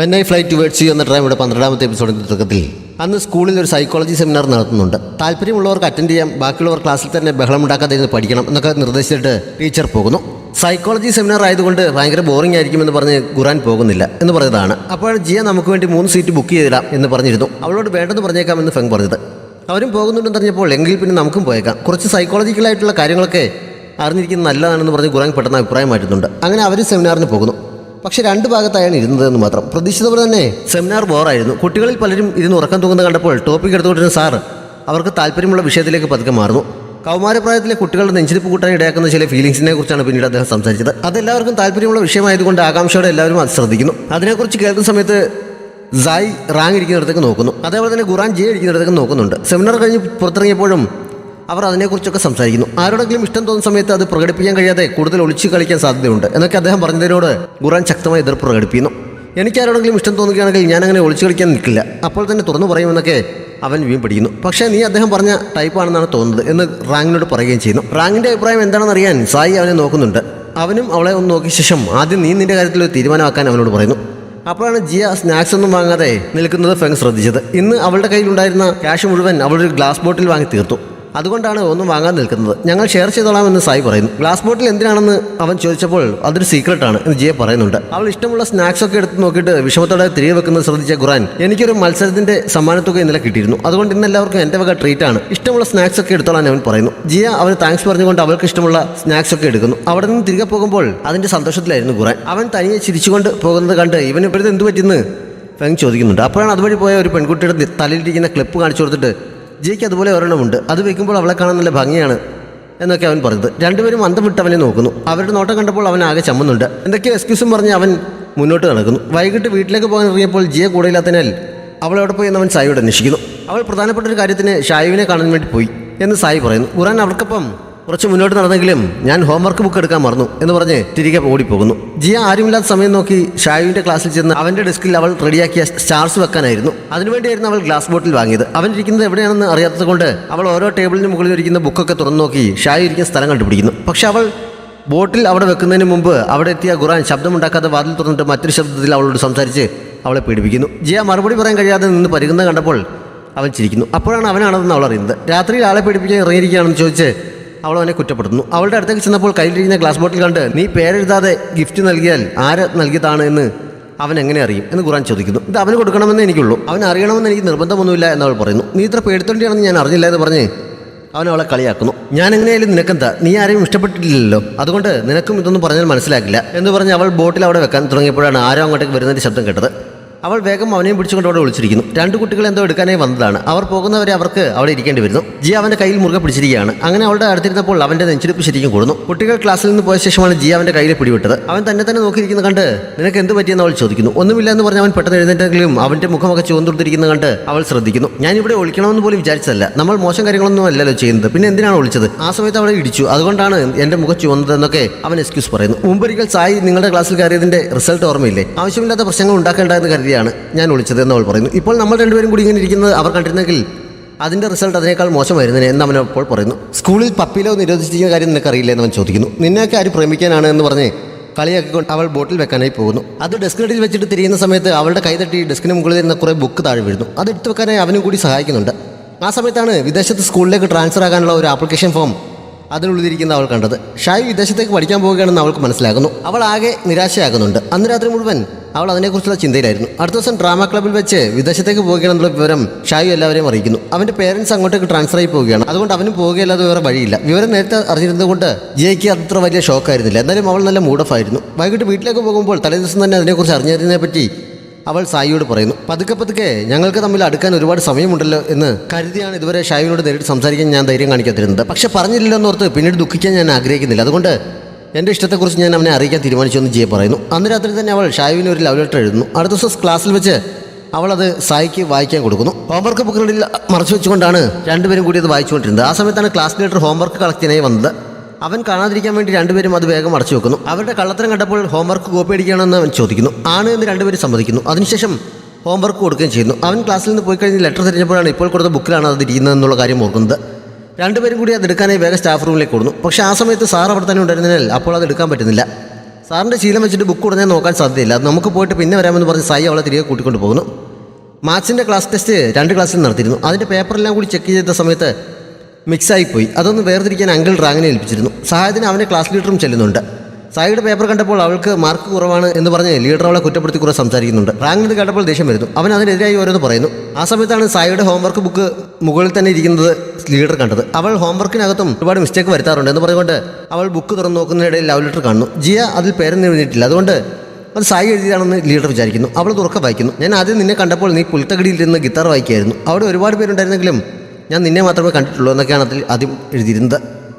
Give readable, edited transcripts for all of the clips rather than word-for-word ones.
When I fly towards U എന്ന ഡ്രാമയുടെ 12ാമത്തെ എപ്പിസോഡിൻ്റെ തുടക്കത്തിൽ അന്ന് സ്കൂളിൽ ഒരു സൈക്കോളജി സെമിനാർ നടത്തുന്നുണ്ട്. താല്പര്യമുള്ളവർക്ക് അറ്റൻഡ് ചെയ്യാം, ബാക്കിയുള്ളവർ ക്ലാസ്സിൽ തന്നെ ബഹളമുണ്ടാക്കാതെ ഇരുന്ന് പഠിക്കണം എന്നൊക്കെ നിർദ്ദേശിച്ചിട്ട് ടീച്ചർ പോകുന്നു. സൈക്കോളജി സെമിനാർ ആയതുകൊണ്ട് ഭയങ്കര ബോറിംഗ് ആയിരിക്കുമെന്ന് പറഞ്ഞ് ഖുറാൻ പോകുന്നില്ല എന്ന് പറഞ്ഞതാണ്. അപ്പോൾ ജിയ നമുക്ക് വേണ്ടി 3 സീറ്റ് ബുക്ക് ചെയ്തിടാം എന്ന് പറഞ്ഞിരുന്നു. അവളോട് വേണ്ടെന്ന് പറഞ്ഞേക്കാമെന്ന് ഫെങ് പറഞ്ഞത്. അവരും പോകുന്നുണ്ടെന്ന് പറഞ്ഞപ്പോൾ എങ്കിൽ പിന്നെ നമുക്കും പോയേക്കാം, കുറച്ച് സൈക്കോളജിക്കലായിട്ടുള്ള കാര്യങ്ങളൊക്കെ അറിഞ്ഞിരിക്കുന്നത് നല്ലതാണെന്ന് പറഞ്ഞ് ഖുറാൻ പെട്ടെന്ന് അഭിപ്രായം മാറ്റുന്നുണ്ട്. അങ്ങനെ അവർ സെമിനാറിന് പോകുന്നു. പക്ഷേ 2 ഭാഗത്തായാണ് ഇരുന്നതെന്ന് മാത്രം. പ്രതീക്ഷിച്ച പോലെ തന്നെ സെമിനാർ ബോറായിരുന്നു. കുട്ടികളിൽ പലരും ഇരുന്ന് ഉറക്കം തൂങ്ങുന്നത് കണ്ടപ്പോൾ ടോപ്പിക് എടുത്തുകൊണ്ടിരുന്ന സാർ അവർക്ക് താല്പര്യമുള്ള വിഷയത്തിലേക്ക് പതുക്കെ മാറുന്നു. കൗമാരപ്രായത്തിലെ കുട്ടികളുടെ നെഞ്ചിരിപ്പ് കൂട്ടാൻ ഇടയാക്കുന്ന ചില ഫീലിംഗ്സിനെ കുറിച്ചാണ് പിന്നീട് അദ്ദേഹം സംസാരിച്ചത്. അതെല്ലാവർക്കും താല്പര്യമുള്ള വിഷയമായതുകൊണ്ട് ആകാംക്ഷയോടെ എല്ലാവരും അത് ശ്രദ്ധിക്കുന്നു. അതിനെക്കുറിച്ച് കേൾക്കുന്ന സമയത്ത് സായ് റാങ് ഇരിക്കുന്നിടത്തേക്ക് നോക്കുന്നു. അതേപോലെ തന്നെ ഖുറാൻ ജെ ഇരിക്കുന്നിടത്തേക്ക് നോക്കുന്നുണ്ട്. സെമിനാർ കഴിഞ്ഞ് പുറത്തിറങ്ങിയപ്പോഴും അവർ അതിനെക്കുറിച്ചൊക്കെ സംസാരിക്കുന്നു. ആരോടെങ്കിലും ഇഷ്ടം തോന്നുന്ന സമയത്ത് അത് പ്രകടിപ്പിക്കാൻ കഴിയാതെ കൂടുതൽ ഒളിച്ചു കളിക്കാൻ സാധ്യതയുണ്ട് എന്നൊക്കെ അദ്ദേഹം പറഞ്ഞതിനോട് ഖുറാൻ ശക്തമായി എതിർപ്പ് പ്രകടിപ്പിക്കുന്നു. എനിക്ക് ആരോടെങ്കിലും ഇഷ്ടം തോന്നുകയാണെങ്കിൽ ഞാൻ അങ്ങനെ ഒളിച്ചു കളിക്കാൻ നിൽക്കില്ല, അപ്പോൾ തന്നെ തുറന്നു പറയുമെന്നൊക്കെ അവൻ വീണ്ടും പഠിക്കുന്നു. പക്ഷേ നീ അദ്ദേഹം പറഞ്ഞ ടൈപ്പാണെന്നാണ് തോന്നുന്നത് എന്ന് റാങ്ങിനോട് പറയുകയും ചെയ്യുന്നു. റാങ്ങിൻ്റെ അഭിപ്രായം എന്താണെന്ന് അറിയാൻ സായി അവനെ നോക്കുന്നുണ്ട്. അവനും അവളെ ഒന്ന് നോക്കിയ ശേഷം ആദ്യം നീ നിന്റെ കാര്യത്തിൽ ഒരു തീരുമാനമാക്കാൻ അവനോട് പറയുന്നു. അപ്പോഴാണ് ജിയ സ്നാക്സ് ഒന്നും വാങ്ങാതെ നിൽക്കുന്നത് ഫെങ് ശ്രദ്ധിച്ചത്. ഇന്ന് അവളുടെ കയ്യിലുണ്ടായിരുന്ന ക്യാഷ് മുഴുവൻ അവളൊരു ഗ്ലാസ് ബോട്ടിൽ വാങ്ങി തീർത്തു. അതുകൊണ്ടാണ് ഒന്നും വാങ്ങാൻ നിൽക്കുന്നത്. ഞങ്ങൾ ഷെയർ ചെയ്തോളാമെന്ന് സായി പറയുന്നു. ഗ്ലാസ് ബോട്ടിൽ എന്തിനാണെന്ന് അവൻ ചോദിച്ചപ്പോൾ അതൊരു സീക്രട്ടാണ് എന്ന് ജിയെ പറയുന്നുണ്ട്. അവൾ ഇഷ്ടമുള്ള സ്നാക്സ് ഒക്കെ എടുത്ത് നോക്കിയിട്ട് വിഷമത്തോടെ തിരികെ വെക്കുന്നത് ശ്രദ്ധിച്ച ഖുറാൻ എനിക്കൊരു മത്സരത്തിന്റെ സമ്മാനത്തുക ഇന്നലെ കിട്ടിയിരുന്നു, അതുകൊണ്ട് ഇന്ന് എല്ലാവർക്കും എൻ്റെ വക ട്രീറ്റാണ്, ഇഷ്ടമുള്ള സ്നാക്സ് ഒക്കെ എടുത്തോളാൻ അവൻ പറയുന്നു. ജിയ അവന് താങ്ക്സ് പറഞ്ഞുകൊണ്ട് അവൾക്ക് ഇഷ്ടമുള്ള സ്നാക്സ് ഒക്കെ എടുക്കുന്നു. അവിടെ നിന്ന് തിരികെ പോകുമ്പോൾ അതിന്റെ സന്തോഷത്തിലായിരുന്നു ഖുറാൻ. അവൻ തനിയെ ചിരിച്ചുകൊണ്ട് പോകുന്നത് കണ്ട് ഇവൻ ഇപ്പോഴത്തെ എന്ത് പറ്റിയെന്ന് ഫെങ് ചോദിക്കുന്നുണ്ട്. അപ്പോഴാണ് അതുവഴി പോയ ഒരു പെൺകുട്ടിയുടെ തലയിലിരിക്കുന്ന ക്ലിപ്പ് കാണിച്ചു കൊടുത്തിട്ട് ജിയ്ക്ക് അതുപോലെ ഒരെണ്ണമുണ്ട്, അത് വെക്കുമ്പോൾ അവളെ കാണാൻ നല്ല ഭംഗിയാണ് എന്നൊക്കെ അവൻ പറഞ്ഞത്. രണ്ടുപേരും അന്തം വിട്ട് അവനെ നോക്കുന്നു. അവരുടെ നോട്ടം കണ്ടപ്പോൾ അവൻ ആകെ ചമ്മുന്നുണ്ട്. എന്തൊക്കെയോ എക്സ്ക്യൂസും പറഞ്ഞ് അവൻ മുന്നോട്ട് നടക്കുന്നു. വൈകിട്ട് വീട്ടിലേക്ക് പോകാൻ ഇറങ്ങിയപ്പോൾ ജിയെ കൂടെയില്ലാത്തതിനാൽ അവളവിടെ പോയി എന്ന് അവൻ സായിയോട് അന്വേഷിക്കുന്നു. അവൾ പ്രധാനപ്പെട്ട ഒരു കാര്യത്തിന് ഷായുവിനെ കാണാൻ വേണ്ടി പോയി എന്ന് സായി പറയുന്നു. ഖുറാൻ അവർക്കൊപ്പം കുറച്ച് മുന്നോട്ട് നടന്നെങ്കിലും ഞാൻ ഹോംവർക്ക് ബുക്ക് എടുക്കാൻ മറന്നു എന്ന് പറഞ്ഞ് തിരികെ ഓടിപ്പോകുന്നു. ജിയ ആരുമില്ലാത്ത സമയം നോക്കി ഷായുവിൻ്റെ ക്ലാസ്സിൽ ചെന്ന് അവൻ്റെ ഡെസ്കിൽ അവൾ റെഡിയാക്കിയ സ്റ്റാർസ് വെക്കാനായിരുന്നു. അതിനുവേണ്ടിയായിരുന്നു അവൾ ഗ്ലാസ് ബോട്ടിൽ വാങ്ങിയത്. അവൻ ഇരിക്കുന്നത് എവിടെയാണെന്ന് അറിയാത്തത് കൊണ്ട് അവൾ ഓരോ ടേബിളിന് മുകളിൽ ഇരിക്കുന്ന ബുക്കൊക്കെ തുറന്നു നോക്കി ഷായു ഇരിക്കുന്ന സ്ഥലം കണ്ടുപിടിക്കുന്നു. പക്ഷെ അവൾ ബോട്ടിൽ അവിടെ വെക്കുന്നതിന് മുമ്പ് അവിടെ എത്തിയ ഖുറാൻ ശബ്ദമുണ്ടാക്കാതെ വാതിൽ തുറന്നിട്ട് മറ്റൊരു ശബ്ദത്തിൽ അവളോട് സംസാരിച്ച് അവളെ പീഡിപ്പിക്കുന്നു. ജിയ മറുപടി പറയാൻ കഴിയാതെ നിന്ന് പരുകുന്നത് കണ്ടപ്പോൾ അവൻ ചിരിക്കുന്നു. അപ്പോഴാണ് അവനാണെന്ന് അവൾ അറിയുന്നത്. രാത്രിയിൽ ആളെ പീഡിപ്പിക്കാൻ ഇറങ്ങിയിരിക്കുകയാണെന്ന് ചോദിച്ച് അവൾ അവനെ കുറ്റപ്പെടുത്തുന്നു. അവളുടെ അടുത്തേക്ക് ചെന്നപ്പോൾ കയ്യിലിരിക്കുന്ന ഗ്ലാസ് ബോട്ടിൽ കണ്ട് നീ പേരെഴുതാതെ ഗിഫ്റ്റ് നൽകിയാൽ ആര് നൽകിയതാണ് എന്ന് അവൻ എങ്ങനെ അറിയും എന്ന് ഖുറാൻ ചോദിക്കുന്നു. ഇത് അവന് കൊടുക്കണമെന്ന് എനിക്കുള്ളൂ, അവൻ അറിയണമെന്ന് എനിക്ക് നിർബന്ധമൊന്നുമില്ല എന്നവൾ പറയുന്നു. നീ ഇത്ര പേടിത്തൊണ്ടിയാണെന്ന് ഞാൻ അറിഞ്ഞില്ല എന്ന് പറഞ്ഞ് അവൻ അവളെ കളിയാക്കുന്നു. ഞാൻ എങ്ങനെയായാലും നിനക്കെന്താ, നീ ആരെയും ഇഷ്ടപ്പെട്ടിട്ടില്ലല്ലോ, അതുകൊണ്ട് നിനക്കും ഇതൊന്നും പറഞ്ഞാൽ മനസ്സിലാക്കില്ല എന്ന് പറഞ്ഞ് അവൾ ബോട്ടിൽ അവിടെ വെക്കാൻ തുടങ്ങിയപ്പോഴാണ് ആരോ അങ്ങോട്ടേക്ക് വരുന്നതിൻ്റെ ശബ്ദം കേട്ടത്. അവൾ വേഗം അവനെയും പിടിച്ചുകൊണ്ട് അവിടെ വിളിച്ചിരിക്കുന്നു. 2 കുട്ടികൾ എന്തോ എടുക്കാനായി വന്നതാണ്. അവർ പോകുന്നവരെ അവർക്ക് അവിടെ ഇരിക്കേണ്ടി വരുന്നു. ജിയ അവൻ്റെ കയ്യിൽ മുറുകെ പിടിച്ചിരിക്കുകയാണ്. അങ്ങനെ അവളുടെ അടുത്തിരുന്നപ്പോൾ അവൻ്റെ നെഞ്ചിടിപ്പ് ശരിക്കും കൂടുന്നു. കുട്ടികൾ ക്ലാസ്സിൽ നിന്ന് പോയ ശേഷമാണ് ജിയ അവൻ്റെ കയ്യിൽ പിടിവിട്ടത്. അവൻ തന്നെ നോക്കിയിരിക്കുന്നത് കണ്ട് നിനക്ക് എന്ത് പറ്റിയെന്ന് അവൾ ചോദിക്കുന്നു. ഒന്നുമില്ല എന്ന് പറഞ്ഞ് അവൻ പെട്ടെന്ന് എഴുന്നേറ്റെങ്കിലും അവൻ്റെ മുഖമൊക്കെ ചുവന്നുകൊടുത്തിരിക്കുന്നത് കണ്ട് അവൾ ശ്രദ്ധിക്കുന്നു. ഞാൻ ഇവിടെ ഒളിക്കണമെന്ന് പോലും വിചാരിച്ചതല്ല, നമ്മൾ മോശം കാര്യങ്ങളൊന്നും അല്ലല്ലോ ചെയ്യുന്നത്, പിന്നെ എന്തിനാണ് ഒളിച്ചത്, ആ സമയത്ത് അവളെ ഇടിച്ചു, അതുകൊണ്ടാണ് എൻ്റെ മുഖം ചുവന്നതെന്നൊക്കെ അവൻ എക്സ്ക്യൂസ് പറയുന്നു. മുമ്പൊരിക്കൽ സായി നിങ്ങളുടെ ക്ലാസ്സിൽ കയറിയതിൻ്റെ റിസൾട്ട് ഓർമ്മയില്ലേ, ആവശ്യമില്ലാത്ത പ്രശ്നങ്ങൾ ഉണ്ടാക്കേണ്ട എന്ന് കരുതിയാണ് ഞാൻ ഒളിച്ചത് എന്ന് അവൾ പറയുന്നു. ഇപ്പോൾ നമ്മൾ രണ്ടുപേരും കൂടി ഇങ്ങനെ ഇരിക്കുന്നത് അവർ കണ്ടിരുന്നെങ്കിൽ അതിൻ്റെ റിസൾട്ട് അതിനേക്കാൾ മോശമായിരുന്നേ എന്ന് അവൻ അപ്പോൾ പറയുന്നു. സ്കൂളിൽ പപ്പിലോ നിരോധിച്ചിരിക്കുന്ന കാര്യം നിനക്കറിയില്ല എന്ന് അവൻ ചോദിക്കുന്നു. നിന്നെയൊക്കെ ആര് പ്രേമിക്കാനാണ് എന്ന് പറഞ്ഞ് കളിയാക്കിക്കൊണ്ട് അവൾ ബോട്ടിൽ വെക്കാനായി പോകുന്നു. അത് ഡെസ്കിനടിയിൽ വെച്ചിട്ട് തിരിയുന്ന സമയത്ത് അവളുടെ കൈ തട്ടി ഡെസ്കിന് മുകളിൽ ഇരുന്ന കുറേ ബുക്ക് താഴെ വീഴുന്നു. അത് എടുത്തു വെക്കാനായി അവനും കൂടി സഹായിക്കുന്നുണ്ട്. ആ സമയത്താണ് വിദേശത്ത് സ്കൂളിലേക്ക് ട്രാൻസ്ഫർ ആകാനുള്ള ഒരു ആപ്ലിക്കേഷൻ ഫോം അതിനുള്ളിലിരിക്കുന്ന അവൾ കണ്ടത്. ഷായു വിദേശത്തേക്ക് പഠിക്കാൻ പോവുകയാണെന്ന് അവൾക്ക് മനസ്സിലാകുന്നു. അവൾ ആകെ നിരാശയാകുന്നുണ്ട്. അന്ന് രാത്രി മുഴുവൻ അവൾ അതിനെക്കുറിച്ചുള്ള ചിന്തയിലായിരുന്നു. അടുത്ത ദിവസം ഡ്രാമ ക്ലബ്ബിൽ വെച്ച് വിദേശത്തേക്ക് പോവുകയാണെന്നുള്ള വിവരം ഷായു എല്ലാവരെയും അറിയിക്കുന്നു. അവൻ്റെ പേരൻസ് അങ്ങോട്ടേക്ക് ട്രാൻസ്ഫർ ആയി പോവുകയാണ്, അതുകൊണ്ട് അവനും പോവുകയല്ലാതെ വേറെ വഴിയില്ല. വിവരം നേരത്തെ അറിഞ്ഞിരുന്നതുകൊണ്ട് ജിയയ്ക്ക് അത്ര വലിയ ഷോക്കായിരുന്നില്ല. എന്നാലും അവൾ നല്ല മൂഡ് ഓഫ് ആയിരുന്നു. വൈകിട്ട് വീട്ടിലേക്ക് പോകുമ്പോൾ തലേദിവസം തന്നെ അതിനെക്കുറിച്ച് അറിഞ്ഞതിനെപ്പറ്റി അവൾ സായിയോട് പറയുന്നു. പതുക്കെ ഞങ്ങൾക്ക് തമ്മിൽ അടുക്കാൻ ഒരുപാട് സമയമുണ്ടല്ലോ എന്ന് കരുതിയാണ് ഇതുവരെ ഷായുവിനോട് നേരിട്ട് സംസാരിക്കാൻ ഞാൻ ധൈര്യം കാണിക്കാതിരുന്നത്. പക്ഷെ പറഞ്ഞില്ലല്ലോ എന്നോർത്ത് പിന്നീട് ദുഃഖിക്കാൻ ഞാൻ ആഗ്രഹിക്കുന്നില്ല, അതുകൊണ്ട് എൻ്റെ ഇഷ്ടത്തെക്കുറിച്ച് ഞാൻ അവനെ അറിയിക്കാൻ തീരുമാനിച്ചു എന്ന് ജിയെ പറയുന്നു. അന്ന് രാത്രി തന്നെ അവൾ ഷായുവിന് ഒരു ലവ് ലെറ്റർ എഴുതുന്നു. അടുത്ത ദിവസം ക്ലാസ്സിൽ വെച്ച് അവളത് സായിക്ക് വായിക്കാൻ കൊടുക്കുന്നു. ഹോംവർക്ക് ബുക്കിനുള്ളിൽ മറച്ചു വെച്ചുകൊണ്ടാണ് രണ്ടുപേരും കൂടി അത് വായിച്ചുകൊണ്ടിരുന്നത്. ആ സമയത്താണ് ക്ലാസ് ലീഡർ ഹോംവർക്ക് കളക്ട് ചെയ്യാനായി വന്നത്. അവൻ കാണാതിരിക്കാൻ വേണ്ടി രണ്ടുപേരും അത് വേഗം അടച്ചു വെക്കുന്നു. അവരുടെ കള്ളത്തരം കണ്ടപ്പോൾ ഹോംവർക്ക് കോപ്പി അടിക്കുകയാണെന്ന് അവൻ ചോദിക്കുന്നു. ആണ് എന്ന് രണ്ടുപേരും സമ്മതിക്കുന്നു. അതിനുശേഷം ഹോംവർക്ക് കൊടുക്കുകയും ചെയ്യുന്നു. അവൻ ക്ലാസ്സിൽ നിന്ന് പോയി കഴിഞ്ഞ് ലെറ്റർ തിരിഞ്ഞപ്പോഴാണ് ഇപ്പോൾ കൊടുത്ത ബുക്കിലാണ് അത് ഇരിക്കുന്നതെന്നുള്ള കാര്യം ഓർക്കുന്നത്. രണ്ടുപേരും കൂടി അത് എടുക്കാനായി വേഗം സ്റ്റാഫ് റൂമിലേക്ക് കൊടുന്നു. പക്ഷേ ആ സമയത്ത് സാർ അവിടെ തന്നെ ഉണ്ടായിരുന്നതിനാൽ അപ്പോൾ അത് എടുക്കാൻ പറ്റുന്നില്ല. സാറിൻ്റെ ശീലം വെച്ചിട്ട് ബുക്ക് ഉടനെ നോക്കാൻ സാധ്യതയില്ല, അത് നമുക്ക് പോയിട്ട് പിന്നെ വരാമെന്ന് പറഞ്ഞ് സായി അവളെ തിരികെ കൂട്ടിക്കൊണ്ട് പോകുന്നു. മാത്സിൻ്റെ ക്ലാസ് ടെസ്റ്റ് 2 ക്ലാസ്സിൽ നടത്തിയിരുന്നു. അതിൻ്റെ പേപ്പറെല്ലാം കൂടി ചെക്ക് ചെയ്ത സമയത്ത് മിക്സായിപ്പോയി. അതൊന്ന് വേർതിരിക്കാൻ അങ്കിൾ റാങ്ങിനെ ഏൽപ്പിച്ചിരുന്നു. സഹായത്തിന് അവൻ്റെ ക്ലാസ് ലീഡറും ചെല്ലുന്നുണ്ട്. സായിയുടെ പേപ്പർ കണ്ടപ്പോൾ അവൾക്ക് മാർക്ക് കുറവാണ് എന്ന് പറഞ്ഞ് ലീഡർ അവളെ കുറ്റപ്പെടുത്തി കുറെ സംസാരിക്കുന്നുണ്ട്. റാങ്കിന് കേട്ടപ്പോൾ ദേഷ്യം വരുന്നു. അവൻ അതിനെതിരായി ഓരോന്ന് പറയുന്നു. ആ സമയത്താണ് സായിയുടെ ഹോംവർക്ക് ബുക്ക് മുകളിൽ തന്നെ ഇരിക്കുന്നത് ലീഡർ കണ്ടത്. അവൾ ഹോംവർക്കിനകത്തും ഒരുപാട് മിസ്റ്റേക്ക് വരുത്താറുണ്ട് എന്ന് പറഞ്ഞുകൊണ്ട് അവൾ ബുക്ക് തുറന്ന് നോക്കുന്നതിനിടയിൽ ലവ് ലെറ്റർ കാണുന്നു. ജിയ അതിൽ പേരൊന്നും എഴുതിയിട്ടില്ല, അതുകൊണ്ട് അത് സായി എഴുതിയതാണെന്ന് ലീഡർ വിചാരിക്കുന്നു. അവൾ തുറക്കെ വായിക്കുന്നു. ഞാൻ ആദ്യം നിന്നെ കണ്ടപ്പോൾ നീ പുൽത്തകടിയിൽ ഇരുന്ന് ഗിത്താർ വായിക്കുകയായിരുന്നു. അവിടെ ഒരുപാട് പേരുണ്ടായിരുന്നെങ്കിലും ഞാൻ നിന്നെ മാത്രമേ കണ്ടിട്ടുള്ളൂ എന്നൊക്കെയാണ് അതിൽ ആദ്യം എഴുതിയിരുന്നത്.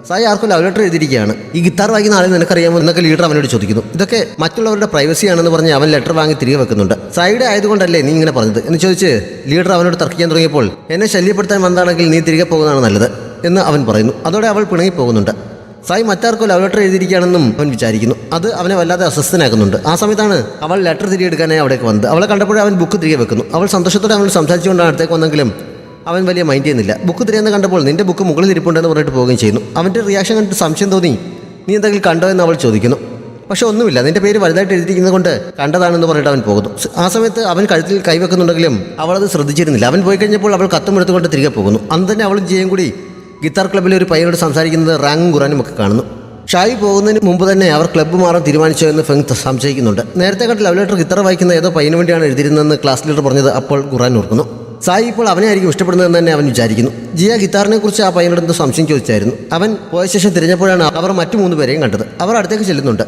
സായി ആർക്കും ലവ് ലെറ്റർ എഴുതിയിരിക്കുകയാണ്. ഈ ഗിത്താർ വായിക്കുന്ന ആളെ നിനക്കറിയാമോ എന്നൊക്കെ ലീഡർ അവനോട് ചോദിക്കുന്നു. ഇതൊക്കെ മറ്റുള്ളവരുടെ പ്രൈവസിയാണെന്ന് പറഞ്ഞ് അവൻ ലെറ്റർ വാങ്ങി തിരികെ വെക്കുന്നുണ്ട്. സായിയുടെ ആയതുകൊണ്ടല്ലേ നീ ഇങ്ങനെ പറഞ്ഞത് എന്ന് ചോദിച്ച് ലീഡർ അവനോട് തർക്കിക്കാൻ തുടങ്ങിയപ്പോൾ എന്നെ ശല്യപ്പെടുത്താൻ വന്നാണെങ്കിൽ നീ തിരികെ പോകുന്നതാണ് നല്ലത് എന്ന് അവൻ പറയുന്നു. അതോടെ അവൾ പിണങ്ങി പോകുന്നുണ്ട്. സായി മറ്റാർക്കോ ലവ് ലെറ്റർ എഴുതിയിരിക്കുകയാണെന്നും അവൻ വിചാരിക്കുന്നു. അത് അവനെ വല്ലാതെ അസ്വസ്ഥനാക്കുന്നുണ്ട്. ആ സമയത്താണ് അവൾ ലെറ്റർ തിരികെ എടുക്കാനായി അവിടേക്ക് വന്നത്. അവളെ കണ്ടപ്പോഴേ അവൻ ബുക്ക് തിരികെ വെക്കുന്നു. അവൾ സന്തോഷത്തോടെ അവനോട് സംസാരിച്ചുകൊണ്ടാണ് അടുത്തേക്ക് വന്നെങ്കിലും അവൻ വലിയ മൈൻഡ് ചെയ്യുന്നില്ല. ബുക്ക് തിരികെന്ന് കണ്ടപ്പോൾ നിന്റെ ബുക്ക് മുകളിൽ ഇരിപ്പുണ്ടെന്ന് പറഞ്ഞിട്ട് പോവുകയും ചെയ്യുന്നു. അവൻ്റെ റിയാക്ഷൻ കണ്ടിട്ട് സംശയം തോന്നി. നീ എന്തെങ്കിലും കണ്ടോ എന്ന് അവൾ ചോദിക്കുന്നു. പക്ഷെ ഒന്നുമില്ല, നിന്റെ പേര് വലുതായിട്ട് എഴുതിയിരിക്കുന്നത് കൊണ്ട് കണ്ടതാണെന്ന് പറഞ്ഞിട്ട് അവൻ പോകുന്നു. ആ സമയത്ത് അവൻ കഴുത്തിൽ കൈവെക്കുന്നുണ്ടെങ്കിലും അവളത് ശ്രദ്ധിച്ചിരുന്നില്ല. അവൻ പോയി കഴിഞ്ഞപ്പോൾ അവൾ കത്തും എടുത്തുകൊണ്ട് തിരികെ പോകുന്നു. അന്ന് തന്നെ അവളും ജിയയും കൂടി ഗിത്താർ ക്ലബ്ബിലെ ഒരു പയ്യനോട് സംസാരിക്കുന്നത് റാങ്ങും ഖുറാനും ഒക്കെ കാണുന്നു. ഷായി പോകുന്നതിന് മുമ്പ് തന്നെ അവർ ക്ലബ്ബ് മാറാൻ തീരുമാനിച്ചോ എന്ന് ഫെങ് സംശയിക്കുന്നുണ്ട്. നേരത്തെ കണ്ട് ലവ് ലെറ്റർ ഗിത്താർ വായിക്കുന്ന ഏതോ പയ്യന് വേണ്ടിയാണ് എഴുതിയിരുന്നതെന്ന് ക്ലാസ് ലീഡർ പറഞ്ഞത് അപ്പോൾ ഖുറാൻ ഓർക്കുന്നു. സായി ഇപ്പോൾ അവനെ ആയിരിക്കും ഇഷ്ടപ്പെടുന്നതെന്ന് തന്നെ അവൻ വിചാരിക്കുന്നു. ജിയ ഗിത്താറിനെ കുറിച്ച് ആ പയ്യനോട് എന്തോ സംശയം ചോദിച്ചായിരുന്നു. അവൻ പോയ ശേഷം തിരിഞ്ഞപ്പോഴാണ് അവർ മറ്റു 3 പേരെയും കണ്ടത്. അവർ അടുത്തേക്ക് ചെല്ലുന്നുണ്ട്.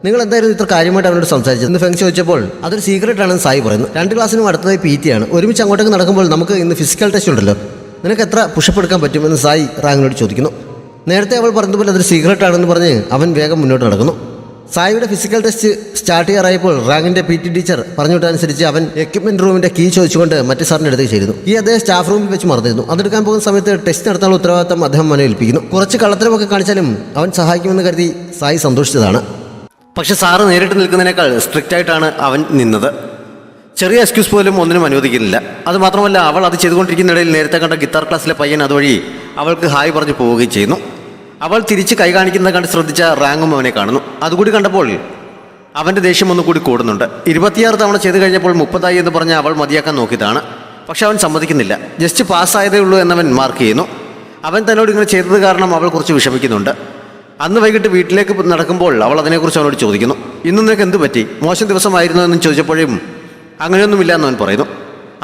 നിങ്ങൾ എന്തായിരുന്നു ഇത്ര കാര്യമായിട്ട് അവനോട് സംസാരിച്ചത് എന്ന് ഫെങ് ചോദിച്ചപ്പോൾ അതൊരു സീക്രട്ട് ആണെന്ന് സായി പറയുന്നു. 2 ക്ലാസ്സിനും അടുത്തതായി PT ആണ്. ഒരുമിച്ച് അങ്ങോട്ടേക്ക് നടക്കുമ്പോൾ നമുക്ക് ഇന്ന് ഫിസിക്കൽ ടെസ്റ്റ് ഉണ്ടല്ലോ, നിനക്ക് എത്ര പുഷപ്പ് എടുക്കാൻ പറ്റുമെന്ന് സായി റാങ്ങിനോട് ചോദിക്കുന്നു. നേരത്തെ അവൾ പറഞ്ഞതുപോലെ അതൊരു സീക്രട്ട് ആണെന്ന് പറഞ്ഞ് അവൻ വേഗം മുന്നോട്ട് നടക്കുന്നു. സായിയുടെ ഫിസിക്കൽ ടെസ്റ്റ് സ്റ്റാർട്ട് ചെയ്യാറായപ്പോൾ റാങ്ങിൻ്റെ PT ടീച്ചർ പറഞ്ഞിട്ടനുസരിച്ച് അവൻ എക്യുപ്മെൻറ്റ് റൂമിൻ്റെ കീ ചോദിച്ചുകൊണ്ട് മറ്റു സാറിൻ്റെ അടുത്തേക്ക് ചേരുന്നു. ഈ അദ്ദേഹം സ്റ്റാഫ് റൂമിൽ വെച്ച് മറന്നിരുന്നു. അതെടുക്കാൻ പോകുന്ന സമയത്ത് ടെസ്റ്റ് നടത്താനുള്ള ഉത്തരവാദിത്തം അദ്ദേഹം അവനെ ഏൽപ്പിക്കുന്നു. കുറച്ച് കള്ളത്തരമൊക്കെ കാണിച്ചാലും അവൻ സഹായിക്കുമെന്ന് കരുതി സായി സന്തോഷിച്ചതാണ്. പക്ഷെ സാറ് നേരിട്ട് നിൽക്കുന്നതിനേക്കാൾ സ്ട്രിക്റ്റ് ആയിട്ടാണ് അവൻ നിന്നത്. ചെറിയ എക്സ്ക്യൂസ് പോലും ഒന്നിനും അനുവദിക്കുന്നില്ല. അതുമാത്രമല്ല അവൾ അത് ചെയ്തുകൊണ്ടിരിക്കുന്നിടയിൽ നേരത്തെ കണ്ട ഗിത്താർ ക്ലാസ്സിലെ പയ്യൻ അതുവഴി അവൾക്ക് ഹായ് പറഞ്ഞ് പോവുകയും ചെയ്യുന്നു. അവൾ തിരിച്ച് കൈ കാണിക്കുന്നത് കണ്ട് ശ്രദ്ധിച്ച റാങ്ങും അവനെ കാണുന്നു. അതുകൂടി കണ്ടപ്പോൾ അവൻ്റെ ദേഷ്യം ഒന്നുകൂടി കൂടുന്നുണ്ട്. 26 തവണ ചെയ്ത് കഴിഞ്ഞപ്പോൾ 30 എന്ന് പറഞ്ഞ് അവൾ മതിയാക്കാൻ നോക്കിയതാണ്. പക്ഷെ അവൻ സമ്മതിക്കുന്നില്ല. ജസ്റ്റ് പാസ്സായതേ ഉള്ളൂ എന്നവൻ മാർക്ക് ചെയ്യുന്നു. അവൻ തന്നോട് ഇങ്ങനെ ചെയ്തത് കാരണം അവൾ കുറച്ച് വിഷമിക്കുന്നുണ്ട്. അന്ന് വൈകിട്ട് വീട്ടിലേക്ക് നടക്കുമ്പോൾ അവൾ അതിനെക്കുറിച്ച് അവനോട് ചോദിക്കുന്നു. ഇന്ന് നിനക്ക് എന്ത് പറ്റി, മോശം ദിവസമായിരുന്നു എന്നും ചോദിച്ചപ്പോഴും അങ്ങനെയൊന്നുമില്ല എന്നവൻ പറയുന്നു.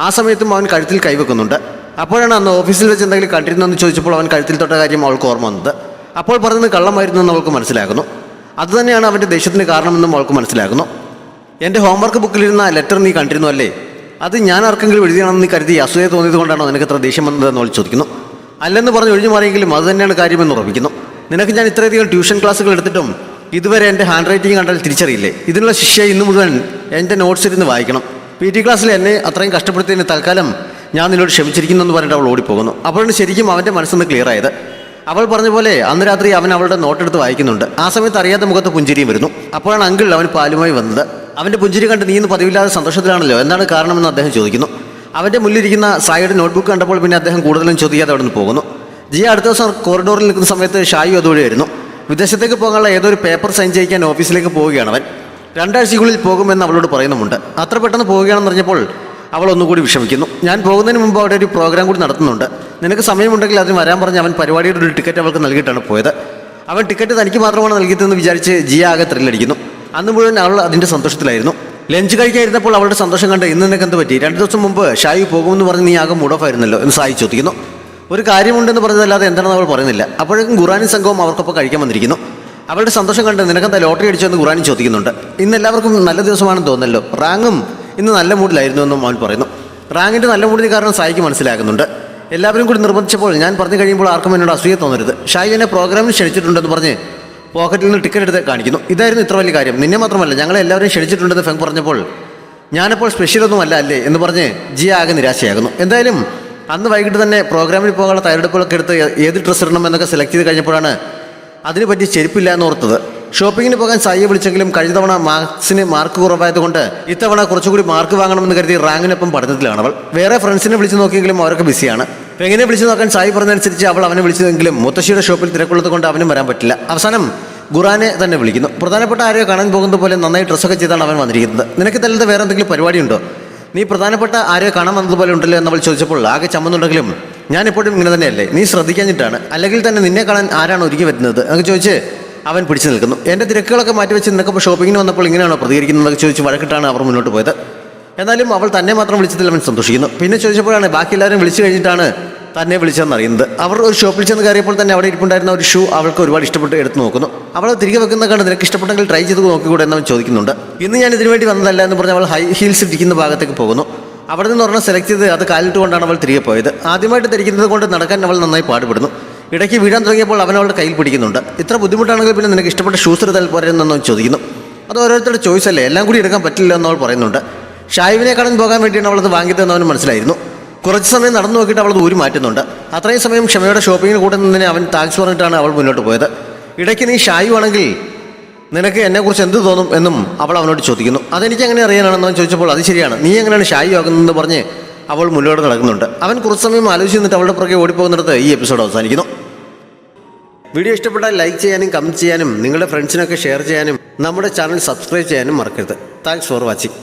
ആ സമയത്തും അവൻ കഴുത്തിൽ കൈവെക്കുന്നുണ്ട്. അപ്പോഴാണ് അന്ന് ഓഫീസിൽ വെച്ച് എന്തെങ്കിലും കണ്ടിരുന്നെന്ന് ചോദിച്ചപ്പോൾ അവൻ കഴുത്തിൽ തൊട്ട കാര്യം അവൾക്ക് ഓർമ്മ വന്നത്. അപ്പോൾ പറഞ്ഞത് കള്ളമായിരുന്നു എന്ന് അവൾക്ക് മനസ്സിലാകുന്നു. അതുതന്നെയാണ് അവൻ്റെ ദേഷ്യത്തിന് കാരണമെന്നും അവൾക്ക് മനസ്സിലാകുന്നു. എൻ്റെ ഹോംവർക്ക് ബുക്കിലിരുന്ന ലെറ്റർ നീ കണ്ടിരുന്നു അല്ലേ, അത് ഞാൻ ആർക്കെങ്കിലും എഴുതിയാണെന്ന് നീ കരുതി അസൂയ തോന്നിയത് കൊണ്ടാണോ നിനക്ക് എത്ര ദേഷ്യം വന്നതെന്ന് അവൾ ചോദിക്കുന്നു. അല്ലെന്ന് പറഞ്ഞ് ഒഴിഞ്ഞു മാറിയെങ്കിലും അത് തന്നെയാണ് കാര്യമെന്ന് ഉറപ്പിക്കുന്നു. നിനക്ക് ഞാൻ ഇത്രയധികം ട്യൂഷൻ ക്ലാസ്സുകൾ എടുത്തിട്ടും ഇതുവരെ എൻ്റെ ഹാൻഡ് റൈറ്റിംഗ് കണ്ടാൽ തിരിച്ചറിയില്ലേ? ഇതിനുള്ള ശിക്ഷ ഇന്ന് മുഴുവൻ എൻ്റെ നോട്ട്സ് ഇരുന്ന് വായിക്കണം. PT ക്ലാസ്സിൽ എന്നെ അത്രയും കഷ്ടപ്പെടുത്തിയതിന് തൽക്കാലം ഞാൻ നിന്നോട് ക്ഷമിച്ചിരിക്കുന്നു എന്ന് പറഞ്ഞിട്ട് അവൾ ഓടിപ്പോകുന്നു. അപ്പോഴാണ് ശരിക്കും അവൻ്റെ മനസ്സൊന്ന് ക്ലിയർ ആയത്. അവൾ പറഞ്ഞ പോലെ അന്ന് രാത്രി അവൻ അവളുടെ നോട്ടെടുത്ത് വായിക്കുന്നുണ്ട്. ആ സമയത്ത് അറിയാത്ത മുഖത്ത് പുഞ്ചിരിയും വരുന്നു. അപ്പോഴാണ് അങ്കിൾ അവൻ പാലുമായി വന്നത്. അവൻ്റെ പുഞ്ചിരി കണ്ട് നീ ഇന്ന് പതിവില്ലാതെ സന്തോഷത്തിലാണല്ലോ, എന്താണ് കാരണമെന്ന് അദ്ദേഹം ചോദിക്കുന്നു. അവൻ്റെ മുന്നിലിരിക്കുന്ന സായിയുടെ നോട്ട്ബുക്ക് കണ്ടപ്പോൾ പിന്നെ അദ്ദേഹം കൂടുതലും ചോദിക്കാതെ അവിടെ നിന്ന് പോകുന്നു. ജിയ അടുത്ത ദിവസം കോറിഡോറിൽ നിൽക്കുന്ന സമയത്ത് ഷായു അതുവഴി വരുന്നു. വിദേശത്തേക്ക് പോകാനുള്ള ഏതൊരു പേപ്പർ സൈൻ ചെയ്യിക്കാൻ ഓഫീസിലേക്ക് പോവുകയാണ് അവൻ. 2 ആഴ്ചയ്ക്കുള്ളിൽ പോകുമെന്ന് അവളോട് പറയുന്നുമുണ്ട്. അത്ര പെട്ടെന്ന് പോവുകയാണെന്ന് പറഞ്ഞപ്പോൾ അവൾ ഒന്നുകൂടി വിഷമിക്കുന്നു. ഞാൻ പോകുന്നതിന് മുമ്പ് അവിടെ ഒരു പ്രോഗ്രാം കൂടി നടത്തുന്നുണ്ട്, നിനക്ക് സമയമുണ്ടെങ്കിൽ അതിന് വരാൻ പറഞ്ഞ് അവൻ പരിപാടിയുടെ ഒരു ടിക്കറ്റ് അവൾക്ക് നൽകിയിട്ടാണ് പോയത്. അവൻ ടിക്കറ്റ് തനിക്ക് മാത്രമാണ് നൽകിയതെന്ന് വിചാരിച്ച് ജിയ ആകെ ത്രില്ലടിക്കുന്നു. അന്ന് മുഴുവൻ അവൾ അതിൻ്റെ സന്തോഷത്തിലായിരുന്നു. ലഞ്ച് കഴിക്കാതിരുന്നപ്പോൾ അവളുടെ സന്തോഷം കണ്ട് ഇന്ന് നിനക്ക് എന്ത് പറ്റി, 2 ദിവസം മുമ്പ് ഷായു പോകുമെന്ന് പറഞ്ഞ് നീ ആകെ മൂഡ് ഓഫ് ആയിരുന്നല്ലോ എന്ന് സായി ചോദിക്കുന്നു. ഒരു കാര്യമുണ്ടെന്ന് പറഞ്ഞതല്ലാതെ എന്താണെന്ന് അവൾ പറയുന്നില്ല. അപ്പോഴേക്കും ഖുറാനും സംഘവും അവർക്കൊപ്പം കഴിക്കാൻ വന്നിരിക്കുന്നു. അവളുടെ സന്തോഷം കണ്ട് നിനക്കെന്താ ലോട്ടറി അടിച്ചെന്ന് ഖുറാനും ചോദിക്കുന്നുണ്ട്. ഇന്ന് എല്ലാവർക്കും നല്ല ദിവസമാണെന്ന് തോന്നല്ലോ, റാങ്ങും ഇന്ന് നല്ല മൂഡിലായിരുന്നു എന്നും അവൻ പറയുന്നു. റാങ്ങിൻ്റെ നല്ല മൂഡിന് കാരണം സായിക്ക് മനസ്സിലാകുന്നുണ്ട്. എല്ലാവരും കൂടി നിർബന്ധിച്ചപ്പോൾ ഞാൻ പറഞ്ഞു കഴിയുമ്പോൾ ആർക്കും എന്നോട് അസൂയ തോന്നരുത്, ഷായി എന്നെ പ്രോഗ്രാമിന് ക്ഷണിച്ചിട്ടുണ്ടെന്ന് പറഞ്ഞ് പോക്കറ്റിൽ നിന്ന് ടിക്കറ്റ് എടുത്ത് കാണിക്കുന്നു. ഇതായിരുന്നു ഇത്ര വലിയ കാര്യം, നിന്നെ മാത്രമല്ല ഞങ്ങളെ എല്ലാവരും ക്ഷണിച്ചിട്ടുണ്ടെന്ന് ഫെങ് പറഞ്ഞപ്പോൾ ഞാനപ്പോൾ സ്പെഷ്യലൊന്നും അല്ല അല്ലേ എന്ന് പറഞ്ഞ് ജിയ ആകെ നിരാശയാകുന്നു. എന്തായാലും അന്ന് വൈകിട്ട് തന്നെ പ്രോഗ്രാമിൽ പോകാനുള്ള തയ്യാറെടുപ്പുകളൊക്കെ എടുത്ത് ഏത് ഡ്രസ്സ് ഇടണം എന്നൊക്കെ സെലക്ട് ചെയ്ത് കഴിഞ്ഞപ്പോഴാണ് അതിന് പറ്റിയ ചെരുപ്പില്ല എന്ന് ഓർത്തത്. ഷോപ്പിങ്ങിന് പോകാൻ സായിയെ വിളിച്ചെങ്കിലും കഴിഞ്ഞ തവണ മാർക്സിന് മാർക്ക് കുറവായതുകൊണ്ട് ഇത്തവണ കുറച്ചുകൂടി മാർക്ക് വാങ്ങണമെന്ന് കരുതി റാങ്കിനൊപ്പം പഠനത്തിലാണ് അവൾ. വേറെ ഫ്രണ്ട്സിനെ വിളിച്ച് നോക്കിയെങ്കിലും അവരൊക്കെ ബിസിയാണ്. എങ്ങനെ വിളിച്ചു നോക്കാൻ സായി പറഞ്ഞതനുസരിച്ച് അവൾ അവനെ വിളിച്ചതെങ്കിലും മുത്തശ്ശിയുടെ ഷോപ്പിൽ തിരക്കുള്ളത് കൊണ്ട് അവനും വരാൻ പറ്റില്ല. അവസാനം ഖുറാനെ തന്നെ വിളിക്കുന്നു. പ്രധാനപ്പെട്ട ആരെയോ കാണാൻ പോകുന്നത് പോലെ നന്നായി ഡ്രസ്സൊക്കെ ചെയ്താണ് അവൻ വന്നിരിക്കുന്നത്. നിനക്ക് തല്ലത് വേറെ എന്തെങ്കിലും പരിപാടിയുണ്ടോ? നീ പ്രധാനപ്പെട്ട ആരെയോ കാണാൻ വന്നതുപോലെ ഉണ്ടല്ലോ എന്നവൾ ചോദിച്ചപ്പോൾ ആകെ ചമ്മന്നുണ്ടെങ്കിലും ഞാൻ എപ്പോഴും ഇങ്ങനെ തന്നെയല്ലേ, നീ ശ്രദ്ധിക്കാഞ്ഞിട്ടാണ്, അല്ലെങ്കിൽ തന്നെ നിന്നെ കാണാൻ ആരാണ് ഒരുങ്ങി വരുന്നത് എന്നൊക്കെ ചോദിച്ച് അവൻ പിടിച്ചു നിൽക്കുന്നു. എൻ്റെ തിരക്കുകളൊക്കെ മാറ്റിവെച്ച് നിനക്കിപ്പോൾ ഷോപ്പിങ്ങിന് വന്നപ്പോൾ ഇങ്ങനെയാണോ പ്രതികരിക്കുന്നതൊക്കെ ചോദിച്ച് വഴക്കിട്ടാണ് അവർ മുന്നോട്ട് പോയത്. എന്നാലും അവൾ തന്നെ മാത്രം വിളിച്ചതിൽ അവൻ സന്തോഷിക്കുന്നു. പിന്നെ ചോദിച്ചപ്പോഴാണ് ബാക്കി എല്ലാവരും വിളിച്ചു കഴിഞ്ഞിട്ടാണ് തന്നെ വിളിച്ചതെന്ന് അറിയുന്നത്. അവർ ഒരു ഷോപ്പിൽ ചെന്ന് കയറിയപ്പോൾ തന്നെ അവിടെ ഇരിപ്പുണ്ടായിരുന്ന ഒരു ഷൂ അവൾക്ക് ഒരുപാട് ഇഷ്ടപ്പെട്ട് എടുത്ത് നോക്കുന്നു. അവൾ തിരികെ വെക്കുന്ന കണ്ട് നിനക്ക് ഇഷ്ടപ്പെട്ടെങ്കിൽ ട്രൈ ചെയ്ത് നോക്കിക്കൂടെ എന്നവൻ ചോദിക്കുന്നുണ്ട്. ഇന്ന് ഞാൻ ഇതിനു വേണ്ടി വന്നതല്ല എന്ന് പറഞ്ഞ് അവൾ ഹൈ ഹീൽസ് ഇരിക്കുന്ന ഭാഗത്തേക്ക് പോകുന്നു. അവിടെ നിന്ന് ഒരെണ്ണം സെലക്ട് ചെയ്ത് അത് കാലിട്ടുകൊണ്ടാണ് അവൾ തിരികെ പോയത്. ആദ്യമായിട്ട് ധരിക്കുന്നത് കൊണ്ട് നടക്കാൻ അവൾ നന്നായി പാടുപെടുന്നു. ഇടയ്ക്ക് വീഴാൻ തുടങ്ങിയപ്പോൾ അവൻ അവളുടെ കയ്യിൽ പിടിക്കുന്നുണ്ട്. ഇത്ര ബുദ്ധിമുട്ടാണെങ്കിൽ പിന്നെ നിനക്ക് ഇഷ്ടപ്പെട്ട ഷൂസ് എടുത്താൽ പോരെന്നവൻ ചോദിക്കുന്നു. അത് ഓരോരുത്തരുടെ ചോയ്സ് അല്ലേ, എല്ലാം കൂടി എടുക്കാൻ പറ്റില്ല എന്നവൾ പറയുന്നുണ്ട്. ഷായുവിനെ കാണാൻ പോകാൻ വേണ്ടിയാണ് അവളത് വാങ്ങിയതെന്ന് അവന് മനസ്സിലായിരുന്നു. കുറച്ച് സമയം നടന്നു നോക്കിയിട്ട് അവളത് ഊരി മാറ്റുന്നുണ്ട്. അത്രയും സമയം ക്ഷമയുടെ ഷോപ്പിങ്ങിന് കൂടെ നിന്നതിനെ അവൻ താങ്ക്സ് പറഞ്ഞിട്ടാണ് അവൾ മുന്നോട്ട് പോയത്. ഇടയ്ക്ക് നീ ഷായു ആണെങ്കിൽ നിനക്ക് എന്നെക്കുറിച്ച് എന്ത് തോന്നും എന്നും അവൾ അവനോട് ചോദിക്കുന്നു. അതെനിക്ക് എങ്ങനെ അറിയാനാണെന്ന് അവൻ ചോദിച്ചപ്പോൾ അത് ശരിയാണ്, നീ എങ്ങനെയാണ് ഷായു ആകുന്നതെന്ന് പറഞ്ഞ് അവൾ മുന്നോട്ട് നടക്കുന്നുണ്ട്. അവൻ കുറച്ച് സമയം ആലോചിച്ച് നിന്നിട്ട് അവളുടെ പുറകെ ഓടിപ്പോകുന്നിടത്ത് ഈ എപ്പിസോഡ് അവസാനിക്കുന്നു. വീഡിയോ ഇഷ്ടപ്പെട്ടാൽ ലൈക്ക് ചെയ്യാനും കമൻറ്റ് ചെയ്യാനും നിങ്ങളുടെ ഫ്രണ്ട്സിനൊക്കെ ഷെയർ ചെയ്യാനും നമ്മുടെ ചാനൽ സബ്സ്ക്രൈബ് ചെയ്യാനും മറക്കരുത്. Thanks for watching.